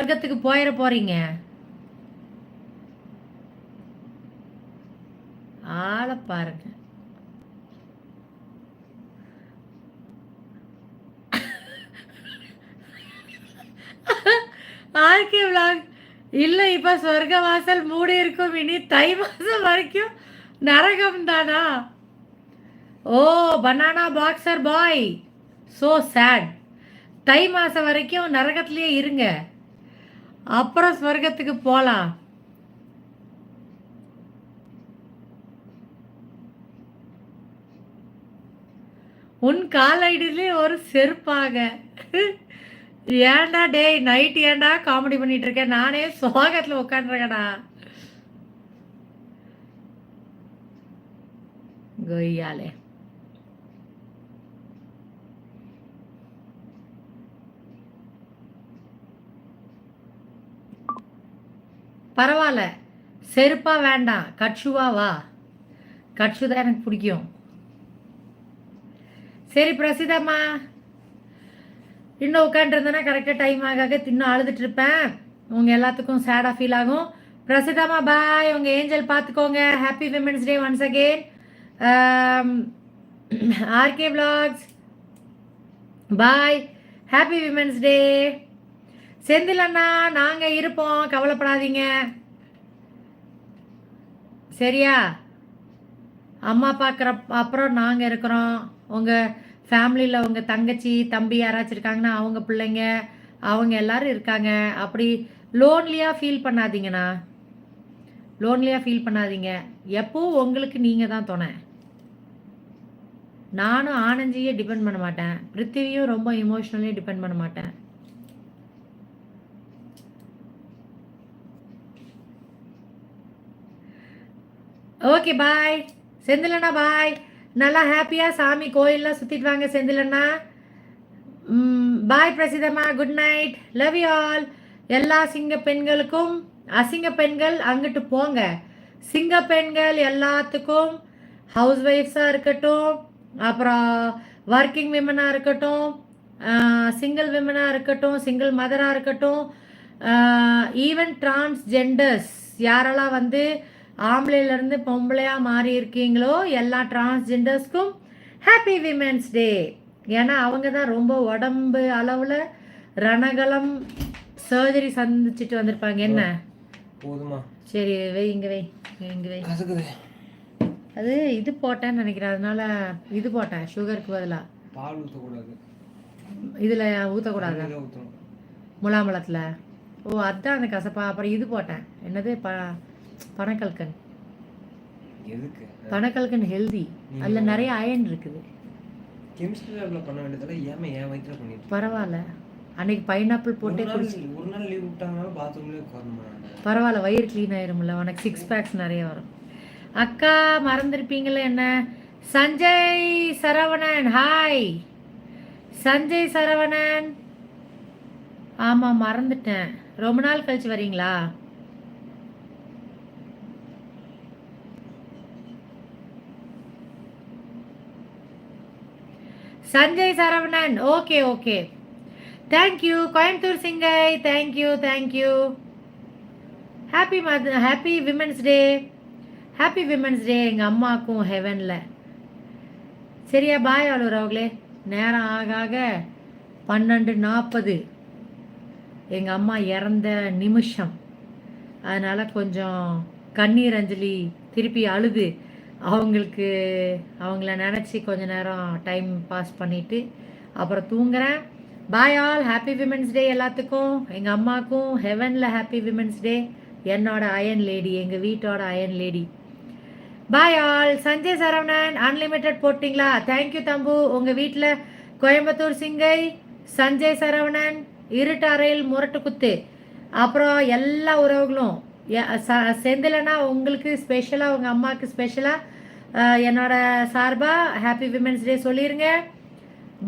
சொர்க்கத்துக்கு போயிட போறீங்க? ஆள பாருங்க. ஆர்கே விலாக் இல்ல, இப்ப சொர்க்க வாசல் மூடி இருக்கும். இனி தை மாசம் வரைக்கும் நரகம் தானா? ஓ, பனானா பாக்ஸர் பாய், சோ சேட். தை மாசம் வரைக்கும் நரகத்திலேயே இருங்க, அப்புறம் சொர்க்கத்துக்கு போலாம். உன் காலடியிலே ஒரு செருப்பாக. ஏன்டா டேய், நைட் ஏன்டா காமெடி பண்ணிட்டு இருக்கேன்? நானே சோகத்துல உட்காந்துருக்கேடா. கொய்யாலே. பரவாயில்ல, செருப்பா வேண்டாம், கட்சுவா வா. கட்சு தான் எனக்கு பிடிக்கும். சரி பிரசிதம்மா, இன்னும் உட்காந்துருந்தேன்னா கரெக்டாக டைம் ஆக இன்னும் அழுதுட்டு இருப்பேன். உங்க எல்லாத்துக்கும் சேடாக ஃபீல் ஆகும். பிரசிதம்மா பாய், உங்க ஏஞ்சல் பார்த்துக்கோங்க. Happy women's day once again. RK vlogs bye, happy women's day. Senthil அண்ணா, நாங்கள் இருப்போம், கவலைப்படாதீங்க சரியா? அம்மா பார்க்குற அப்புறம் நாங்கள் இருக்கிறோம். உங்கள் ஃபேமிலியில் உங்கள் தங்கச்சி தம்பி யாராச்சும் இருக்காங்கன்னா அவங்க பிள்ளைங்க அவங்க எல்லாரும் இருக்காங்க. அப்படி லோன்லியாக ஃபீல் பண்ணாதீங்கண்ணா, லோன்லியாக ஃபீல் பண்ணாதீங்க. எப்பவும் உங்களுக்கு நீங்கள் தான் துணை. நானும் ஆனந்தியே டிபெண்ட் பண்ண மாட்டேன், பிருத்திவியும் ரொம்ப இமோஷ்னலி டிபெண்ட் பண்ண மாட்டேன். ஓகே பாய் செந்திலண்ணா, பாய். நல்லா ஹாப்பியாக சாமி கோயிலெலாம் சுற்றிட்டு வாங்க செந்திலண்ணா. பாய் பிரசிதம்மா, good night, love you all. எல்லா சிங்க பெண்களுக்கும், அசிங்க பெண்கள் அங்கிட்டு போங்க. சிங்க பெண்கள் எல்லாத்துக்கும், ஹவுஸ் ஒய்ஃப்ஸாக இருக்கட்டும், அப்புறம் ஒர்க்கிங் விமனாக இருக்கட்டும், சிங்கிள் விமனாக இருக்கட்டும், சிங்கிள் மதராக இருக்கட்டும், ஈவன் டிரான்ஸ்ஜெண்டர்ஸ் யாரெல்லாம் வந்து ஆம்பளையிலேருந்து பொம்பளையாக மாறி இருக்கீங்களோ எல்லா டிரான்ஸ்ஜெண்டர்ஸ்க்கும் ஹாப்பி விமென்ஸ் டே. ஏன்னா அவங்க தான் ரொம்ப உடம்பு அளவில் ரணகலம் சர்ஜரி சந்திச்சுட்டு வந்திருப்பாங்க. என்ன போதுமா? சரி வை, இங்கே வை, இங்கே வை. அது இது போட்டேன்னு நினைக்கிறேன், அதனால இது போட்டேன் சுகருக்கு பதிலாக. பால் ஊற்றக்கூடாது, இதில் ஊற்றக்கூடாது, முலாம்பழத்தில். ஓ அதுதான் அந்த கசப்பா. அப்புறம் இது போட்டேன், என்னது பனக்கல்கன். எதுக்கு பனக்கல்கன்? ஹெல்தி, அதில் நிறைய அயன் இருக்குது. கெமிஸ்ட்ரி லேப்ல பண்ண வேண்டியதெல்லாம் ஏமா என் வயித்துல பண்ணிட்டு? பரவாயில்ல, அன்னைக்கு பைனாப்பிள் போட்டே குடிச்சு. ஒரு நாள் லீவ் விட்டாங்கன்னா பாத்ரூம்லேயே உட்காரணுமா? பரவாயில்ல, வயிறு க்ளீன் ஆயிரும்ல, உனக்கு 6 பேக்ஸ் நிறைய வரும். அக்கா மறந்துருப்பீங்களே என்ன? சஞ்சய் சரவணன், ஹாய் சஞ்சய் சரவணன். ஆமாம் மறந்துட்டேன், ரொம்ப நாள் கழிச்சு வரீங்களா? Sanjay Saravanan, okay okay, thank you. Coimbatore Singai, thank you thank you. Happy women's day, happy women's day எங்கள் அம்மாவுக்கும் ஹெவனில். சரியா? பாய் ஆளுறவங்களே, நேரம் ஆக ஆக 12:40 எங்கள் அம்மா இறந்த நிமிஷம். அதனால் கொஞ்சம் கண்ணீர் அஞ்சலி திருப்பி அழுது அவங்கள நினச்சி கொஞ்ச நேரம் டைம் பாஸ் பண்ணிவிட்டு அப்புறம் தூங்குறேன். பாய் ஆல், ஹாப்பி விமென்ஸ் டே எல்லாத்துக்கும். எங்கள் அம்மாவுக்கும் ஹெவனில் ஹாப்பி விமென்ஸ் டே. என்னோட அயன் லேடி, எங்கள் வீட்டோட iron lady. Bye all. Sanjay Saravanan unlimited போட்டிங்களா? தேங்க்யூ தம்பு. உங்கள் வீட்டில் கோயம்புத்தூர் சிங்கை, சஞ்சய் சரவணன், இருட்டு அறையில் முரட்டு குத்து, அப்புறம் எல்லா உறவுகளும். செந்திலனா உங்களுக்கு ஸ்பெஷலாக, உங்கள் அம்மாவுக்கு ஸ்பெஷலாக என்னோட சார்பாக ஹாப்பி விமென்ஸ் டே சொல்லிடுங்க.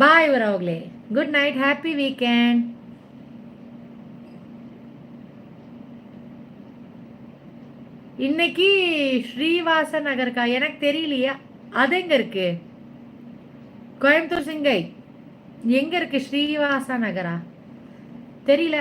பாய் உறவுகளே, குட் நைட், ஹாப்பி வீக்கெண்ட். இன்னைக்கு ஸ்ரீவாச நகருக்கா? எனக்கு தெரியலையா, அது எங்கே இருக்கு? கோயம்புத்தூர் சிங்கை எங்கே இருக்கு? ஸ்ரீவாச நகரா? தெரியல.